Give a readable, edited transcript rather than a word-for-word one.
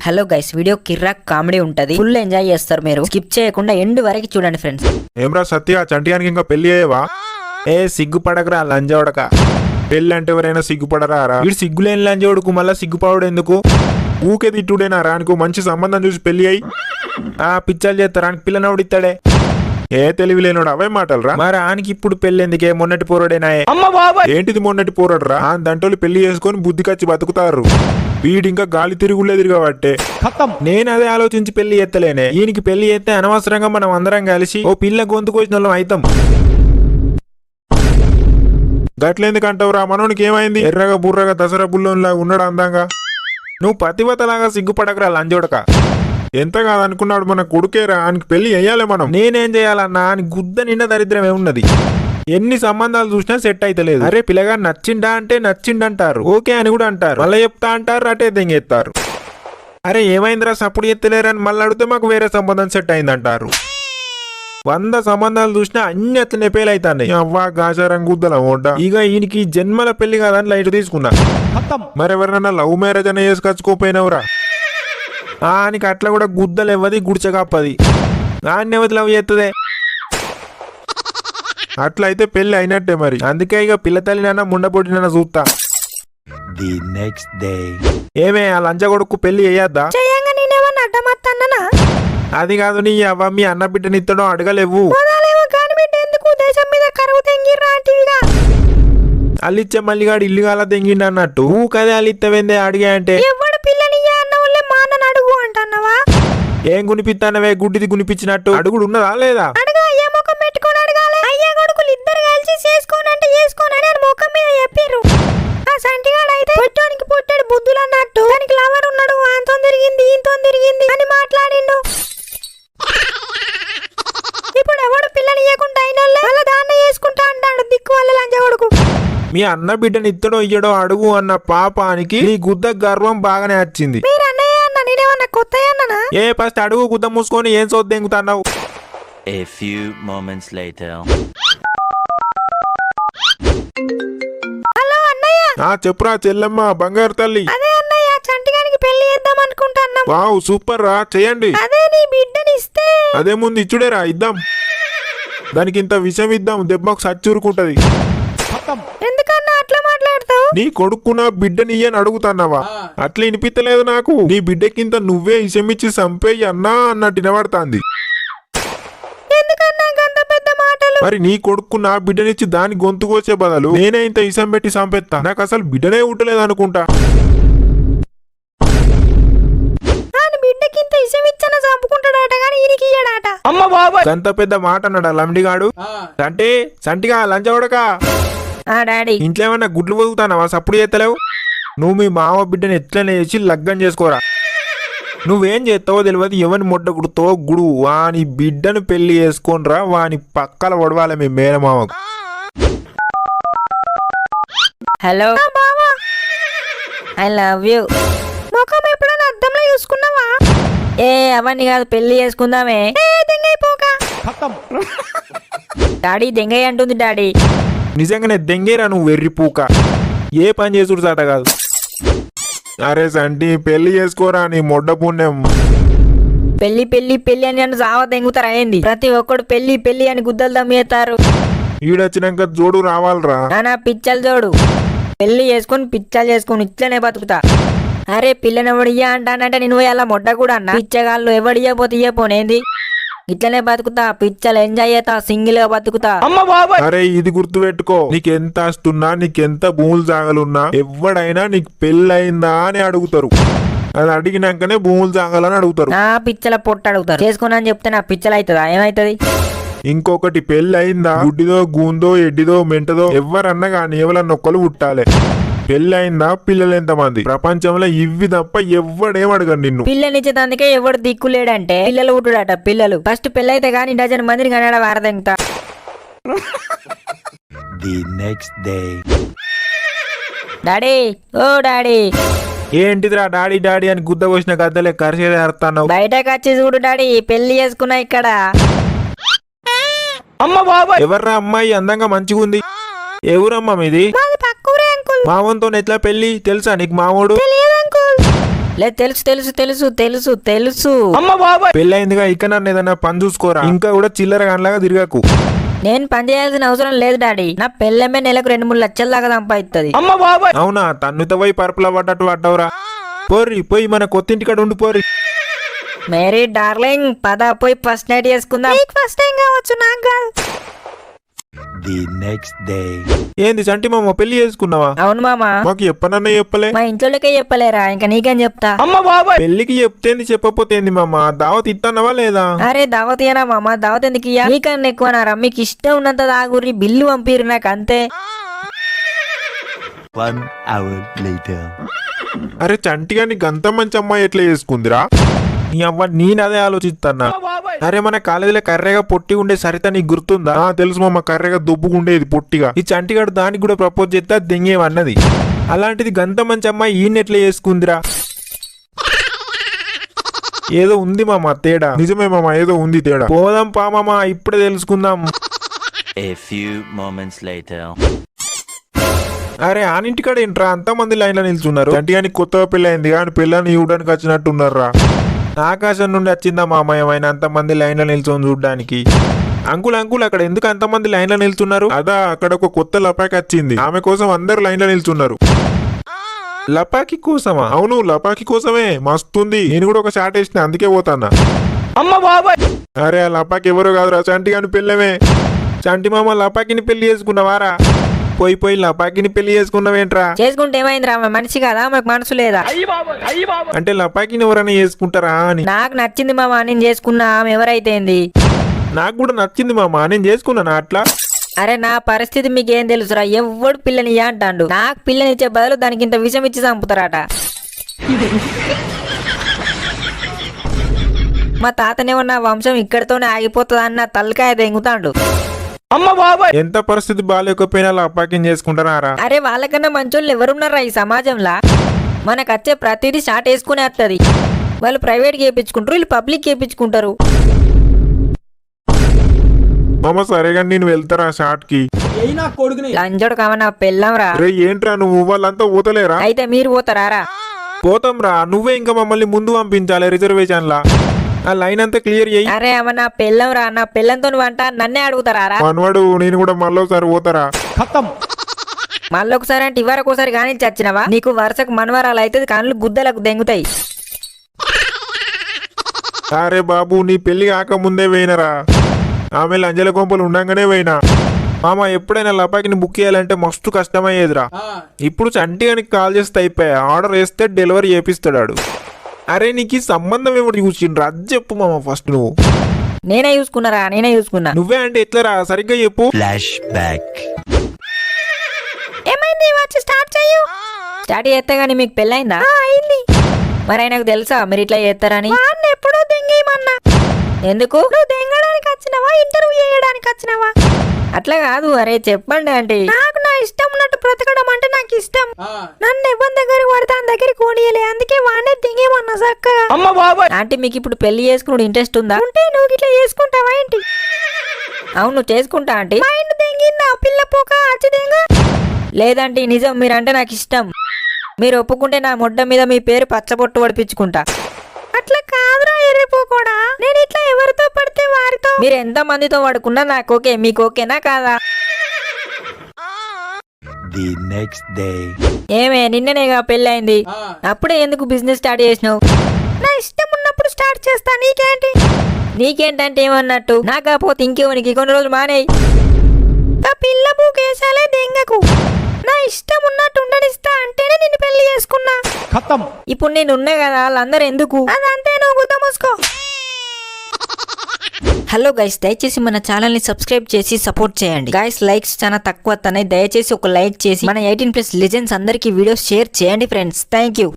Hello guys, video కిర్రాక్ comedy ఉంటది, full enjoy చేస్తారు. మీరు స్కిప్ చేయకుండా ఎండ్ వరకు చూడండి ఫ్రెండ్స్. ఏమ్రా సత్య, చంటిగానికి ఇంకా పెళ్లి అయ్యేవా? సిగ్గుపడకరా లంజోడక. పెళ్లి అంటే ఎవరైనా సిగ్గుపడరా? వీడు సిగ్గులేని లంజోడుకు మళ్ళా సిగ్గుపడు ఎందుకు? ఊకే తిట్టుడేనా? రానికి మంచి సంబంధం చూసి పెళ్లి అయ్యి పిచ్చలు చేస్తారానికి పిల్లనోడిస్తాడే. తెలివి లేనోడు అవే మాటలు రా. మరి ఆనికి ఇప్పుడు పెళ్లి ఎందుకే? మొన్నటి పోరాడేనాయే. ఏంటిది మొన్నటి పోరాడు రా? దంటోళ్ళు పెళ్లి చేసుకొని బుద్ధి కచ్చి బతుకుతారు. వీడింకా గాలి తిరుగులే తిరగబట్టే. నేను అదే ఆలోచించి పెళ్లి ఎత్తలేనే. ఈయనకి పెళ్లి ఎత్తే అనవసరంగా మనం అందరం కలిసి ఓ పిల్ల గొంతు కోసిన వాళ్ళం అవుతాం. గట్లెందుకంటావురా? మనోనికి ఏమైంది? ఎర్రగా బుర్రగా దసరా బుల్లోలా ఉన్నాడు అందంగా. నువ్వు పతివతలాగా సిగ్గుపడకరా లంజోడక. ఎంత కాదనుకున్నాడు మన కొడుకేరా, ఆయనకి పెళ్లి అయ్యాలే మనం. నేనేం చేయాలన్నా? అని గుద్ద నిండా దరిద్రం ఏమున్నది? ఎన్ని సంబంధాలు చూసినా సెట్ అయితలేదు. అరే పిల్లగా నచ్చిండా అంటే నచ్చిండంటారు, ఓకే అని కూడా అంటారు, మళ్ళీ చెప్తా అంటారు, అటే దెంగెత్తారు. అరే ఏమైందిరా సప్పుడు ఎత్తలేరని మళ్ళీ అడిగితే మాకు వేరే సంబంధం సెట్ అయిందంటారు. 100 సంబంధాలు చూసినా అన్ని అట్లనే పేలు అవుతాయి. అవ్వా గాచారం గుద్దల ఓట. ఇక ఈయనకి జన్మల పెళ్లి కాదని లైట్ తీసుకున్నా. మరెవరినన్నా లవ్ మ్యారేజ్ అనే చేసుకొచ్చుకోపోయినవురా? ఆనికి అట్లా కూడా గుద్దలు ఇవ్వది, గుడిచగాపది. ఎవరి లవ్ చేస్తుంది? అట్లా అయితే పెళ్లి అయినట్టే మరి. అందుకే ఇక పిల్ల తల్లినన్నా ముండపొట్టినన్నా చూస్తా. ఏమే ఆ లంచ కొడుకు పెళ్లి అయ్యద్దా? అది కాదు, నీ అవ్వ మీ అన్న బిడ్డనిత్తడో అడగలేవు. అల్లిచ్చే మల్లిగాడు ఇల్లు కాల తెంగిండి అన్నట్టు కదే అల్లిత్తవేందే అడిగా అంటే ఏం గునిపిస్తానవే? గుడ్డిది గునిపించినట్టు అడుగుడు ఉన్నదా లేదా? మీ అన్న బిడ్డని ఇత్తడో ఇయ్యడో అడుగు అన్న పాపానికి నీ గుద్ద గర్వం బాగానే వచ్చింది. ఏ ఫస్ట్ అడుగు, గుద్ద మూసుకొని ఏం సోద్దు దెంగుతున్నావు? చెప్పురా చెల్లమ్మ, బంగారు తల్లి. వావ్ సూపర్ రా, చెయ్యండి. అదే ముందు ఇచ్చుడేరా, ఇద్దాం. దానికి ఇంత విషయం ఇద్దాం, దెబ్బకు సచ్చూరుకుంటది. నీ కొడుకున్న బిడ్డని అని అడుగుతున్నావా? అట్లా వినిపిస్తలేదు నాకు. నీ బిడ్డకింత నువ్వే ఇసమిచ్చి చంపేయి అన్నా అన్నట్టు వినబడుతుంది. మరి నీ కొడుకు నా బిడ్డనిచ్చి దాని గొంతు కోసే బదులు నేనే ఇంత ఇసం పెట్టి చంపేస్తా. నాకు అసలు బిడ్డనే ఉండలేదు అనుకుంటా. అంత పెద్ద మాట అన్నాడా లండిగాడు? అంటే సంటిగా లంచవడక ఇంట్లో ఏమన్నా గుడ్లు వదులుతానవా? సప్పుడు చేస్తలేవు. నువ్వు మీ మామ బిడ్డని ఎట్లనే చేసి లగ్గం చేసుకోరా. నువ్వేం చేస్తావో తెలియదు, ఎవరిని మొడ్డ గుడుతావో గుడు. వాని బిడ్డను పెళ్లి చేసుకోనరా, వాని పక్కల పడవాలి మీ మేనమామకు. Hello, I love you. అద్దంలో చూసుకున్నావా? అవన్నీ కాదు, పెళ్లి చేసుకుందామే. డాడీ దెంగయ్య అంటుంది. డాడీ నిజంగానే దెంగేరా నువ్వు, వెర్రి పూక. ఏ పని చేసుడు సాట కాదు. అరే సంటి పెళ్లి చేసుకోరా, నీ మొడ్డ పుణ్యం. పెళ్లి పెళ్లి పెళ్లి అని నన్ను సావ దెంగుతారా ఏంది? ప్రతి ఒక్కడు పెళ్లి పెళ్లి అని గుద్దలు దమ్మేస్తారు. ఈడొచ్చినాక జోడు రావాలరా. నానా పిచ్చలు జోడు. పెళ్లి చేసుకొని పిచ్చలు చేసుకొని ఇట్లనే బతుకుతా. అరే పిల్లని ఎవడియ్యా అంటానంటే నేను అలా మొడ్డ కూడా అన్నా. పిచ్చగాళ్ళు ఎవడియ్యపోతే ఇయ్యపోనేంది? ఇట్లనే బతుకుతా, పిచ్చలు ఎంజాయ్ చేస్తా, సింగిల్ గా బతుకుతా. అరే ఇది గుర్తు పెట్టుకో, నీకెంత ఆస్తున్నా, నీకెంత భూములు జాగలున్నా, ఎవడైనా నీకు పెళ్ళయిందా అని అడుగుతారు. అది అడిగినాకనే భూములు జాగాలని అడుగుతారు. నా పిచ్చల పొట్ట అడుగుతారు. చేసుకున్నా అని చెప్తే నా పిచ్చలు అవుతుందా? ఏమైతుంది? ఇంకొకటి పెళ్లి అయిందా, గుడ్డిదో గూందో ఎడ్డిదో మెంటదో ఎవరన్నా కానీ ఎవరన్నా ఒక్కరు పుట్టాలి. పెళ్లి అయిందా, పిల్లలు ఎంతమంది? ప్రపంచంలో ఇవి తప్ప ఎవడేం అడగరు నిన్ను. పిల్లనిచ్చేదందుకే ఎవడు దిక్కులేడంటే పిల్లలు పుట్టుడట. పిల్లలు ఫస్ట్ పెళ్ళైతే గానీ డజన్ మందిని కనడా వారదెంగుతా. డాడీ, ఓ డాడీ. ఏంటిదిరా డాడీ డాడీ అని గుద్ద పోసిన గద్దలే కరిసేదే అర్థావు. బయటకు వచ్చి చూడు డాడీ, పెళ్లి చేసుకున్నా ఇక్కడ. ఎవర్రా అమ్మాయి? అందంగా మంచిగా ఉంది. ఎవరమ్మా మీది? మావంతో ఎట్లా పెళ్లి తెలుసా నీకు? మావోడు లేదు తెలుసు తెలుసు తెలుసు తెలుసు తెలుసు. పెళ్ళయిందిగా ఇక నన్ను ఏదైనా పని చూసుకోరా, ఇంకా కూడా చిల్లర గనలాగా తిరగకు. నేను పని చేయాల్సిన అవసరం లేదు డాడీ. నా పెళ్ళమే నెలకు 2-3 లక్షల దాకా సంపాదిస్తుంది. అవునా, తన్నుత పోయి పరుపుల పడ్డట్టు పడ్డవురా. పోర్రి పోయి మన కొత్తింటికాడ ఉండి పోరి. మేరీ డార్లింగ్ పద పోయి ఫస్ట్ నైట్ చేసుకుందాం. ఫస్ట్ టైం కావచ్చు నాకు కాదు. The next day. ఏంది చంటి మామ పెళ్లి చేసుకున్నావా? అవును మామా. మాకు చెప్పనన్నా చెప్పలే. మా ఇంట్లోకే చెప్పలేరా, ఇంకా నీకేం చెప్తా. పెళ్లికి చెప్తేంది చెప్పపోతే ఏంది మామ, దావత్ ఇత్తన్నావా లేదా? అరే దావత్ ఇయ్యనా మామ, దావత్ ఎందుకు ఇయ్యా? నీకన్నా ఎక్కువనారా, మీకు ఇష్టం ఉన్నంత దాగురి బిల్లు పంపిరు నాకు అంతే. 1 hour later. అరే చంటిగా నీకు అంత మంచి అమ్మాయి ఎట్లా చేసుకుందిరా? నీ అవ్వ నేను అదే ఆలోచిస్తాన్నా. అరే మన కాలేజీలో కర్రెగా పొట్టి ఉండే సరిత నీకు గుర్తుందా? తెలుసు మామ, కర్రెగా దుబ్బుకుండేది పొట్టిగా. ఈ చంటిగాడు దానికి కూడా ప్రపోజ్ చేస్తే అది దెంగేవన్నది. అలాంటిది గంత మంచి అమ్మాయి ఈయన ఎట్లా చేసుకుందిరా? ఏదో ఉంది మామ తేడా. నిజమే మామ, ఏదో ఉంది తేడా. పోదాం పా మామ, ఇప్పుడే తెలుసుకుందాం. A few moments later. అరే ఆనింటికాడ ఏంట్రా అంతమంది లైన్లో నిల్చున్నారు? చంటిగానికి కొత్తగా పెళ్ళి అయింది కానీ పిల్లని ఇవ్వడానికి వచ్చినట్టున్నారా? ఆకాశం నుండి వచ్చిందా మామ ఏమైనా అంతమంది లైన్లో నిల్చొని చూడడానికి? అంకుల్ అంకుల్ అక్కడ ఎందుకు అంతమంది లైన్లో నిల్చున్నారు? అదా అక్కడ ఒక కొత్త లపాకి వచ్చింది, ఆమె కోసం అందరు లైన్లో నిల్చున్నారు. లపాకి కోసమా? అవును లపాకి కోసమే, మస్తుంది. నేను కూడా ఒక షాట్ వేసిన, అందుకే పోతానా. అరే ఆ లపాకి ఎవరో కాదురా, చంటి గాని పెళ్ళమే. చంటి మామ లపాకిని పెళ్లి చేసుకున్నావారా? పోయి పోయి లపాకిని పెళ్లి చేసుకున్నావేంట్రా? చేసుకుంటే ఏమైందిరా, ఆమె మనిషి కదా, ఆమెకు మనసు లేదా? అంటే లపాకిని ఎవరైనా చేసుకుంటారా అని. నాకు నచ్చింది మామ, నేను చేసుకున్నా. ఆమె ఎవరైతే ఏంది? నాకు కూడా నచ్చింది మామ, నేను చేసుకున్నాను అట్లా. అరే నా పరిస్థితి మీకేం తెలుసురా, ఎవడు పిల్లని అంటాడు. నాకు పిల్లనిచ్చే బదులు దానికి ఇంత విషం ఇచ్చి చంపుతారట. మా తాతనేమో నా వంశం ఇక్కడితోనే ఆగిపోతుంది అన్న తలకాయ తెంగుతాడు. ఎంత పరిస్థితి బాగాలేకపోయినా లపాకిని చేసుకుంటారా? అరే వాళ్ళకన్నా మంచోళ్ళు ఎవరున్నారా ఈ సమాజంలో? మనకు వచ్చే ప్రతిదీ షార్ట్ వేసుకునే వస్తుంది. వాళ్ళు ప్రైవేట్ చేయించుకుంటారు, వీళ్ళు పబ్లిక్ చేయించుకుంటారు. మామ సరేగా నేను వెళ్తారా షార్ట్ కి? లంజోడు కావనా పెళ్ళం రా. రే ఏంట్రా నువ్వు, వాళ్ళంతా పోతలేరా? అయితే మీరు పోతారా? పోతాం రా, నువ్వే ఇంకా మమ్మల్ని ముందు పంపించాలి రిజర్వేషన్ లా. ఆ లైన్ అంతా క్లియర్ చేయి. అరే అమ్మ నా పెళ్ళం రా, నా పెళ్ళంతో వంట నన్నే అడుగుతారా? మనవాడు నేను కూడా మళ్ళీసారి పోతారా? మళ్ళొకసారి అంటే ఇవరకోసారి కానీ చచ్చినవా? నీకు వరుసకు మనవరాలు అయితే కళ్ళు గుద్దలకు దెంగుతాయి. అరే బాబు నీ పెళ్లి కాక ముందే పోయినరా, ఆమె లంజల కొంపలు ఉండంగానే పోయినా. మామ ఎప్పుడైనా లపాకిని బుక్ చేయాలంటే మస్తు కష్టమయ్యేదిరా. ఇప్పుడు చంటిగానికి కాల్ చేస్తే అయిపోయా, ఆర్డర్ వేస్తే డెలివరీ చేపిస్తాడు. అరే నీకు సంబంధం ఏమిటి చూసిండ్రా అది చెప్పు మామ ఫస్ట్. నువ్వు నేనే చూసుకున్నారా? నేనే చూసుకున్నా. నువ్వే అంటే ఎట్లరా, సరిగ్గా చెప్పు. Flashback. ఏమైంది? వచ్చి స్టార్ట్ చెయ్యు. స్టార్ట్ చేస్తే గానీ మీకు పెళ్ళైందా? అయింది. మరి ఆయనకు తెలుసా మీరు ఇట్లా చేస్తారని? ఎప్పుడో దెంగేయమన్నా. ఎందుకు? నువ్వు దెంగడానికి వచ్చినావా, ఇంటర్వ్యూ చేయడానికి వచ్చినావా? అట్లా కాదు. అరే చెప్పండి అంటే. నాకు నా ఇష్టం ఉన్నట్టు బ్రతకడం అంటే నాకు ఇష్టం. నన్ను ఎవరి దగ్గరికి పడితే ఆ దగ్గరికి కోనియలే, అందుకే వాడినే దిగేమన్నా చక్కగా. అంటే మీకు ఇప్పుడు పెళ్లి చేసుకునే ఇంట్రెస్ట్ ఉందా? ఉంటే నువ్వు ఇట్లా చేసుకుంటావా ఏంటి? అవును చేసుకుంటా అంటే. దెంగిందా పిల్ల పోక అచ్చిదేంగా? లేదంటే నిజం, మీరంటే నాకు ఇష్టం. మీరు ఒప్పుకుంటే నా మొడ్డ మీద మీ పేరు పచ్చబొట్టు పడిపించుకుంటా. అట్లా కాదురా ఎర్రిపోకోడా, నేను ఇట్లా ఎవరితో పడితే వారితో. మీరు ఎంత మందితో పడుకున్నా నాకు ఓకే, మీకు ఓకేనా కాదా? The next day. ఏమే నిన్ననేగా పెళ్ళైంది, అప్పుడే ఎందుకు బిజినెస్ స్టార్ట్ చేసినావు? నా ఇష్టం ఉన్నప్పుడు స్టార్ట్ చేస్తా, నీకేంటి? నీకేంటంటే ఏమన్నట్టు? నా కాకపోతే ఇంకేమనికి కొన్ని రోజులు మానేయి. పిల్ల పూకేసాలే దెంగకు. నా ఇష్టం ఉన్నట్టు ఉండనిస్తా అంటేనే నిన్ను పెళ్లి చేసుకున్నా. ఇప్పుడు నేను ఉన్నా కదా, వాళ్ళందరూ ఎందుకు? అదంతే, నువ్వు గుద్ద మూసుకో. హలో గైస్, దయచేసి మన ఛానల్ ని సబ్స్క్రైబ్ చేసి సపోర్ట్ చేయండి గైస్. లైక్స్ చాలా తక్కువ వస్తున్నాయి, దయచేసి ఒక లైక్ చేసి మన 18+ లెజెండ్స్ అందరికి వీడియోస్ షేర్ చేయండి ఫ్రెండ్స్. Thank you.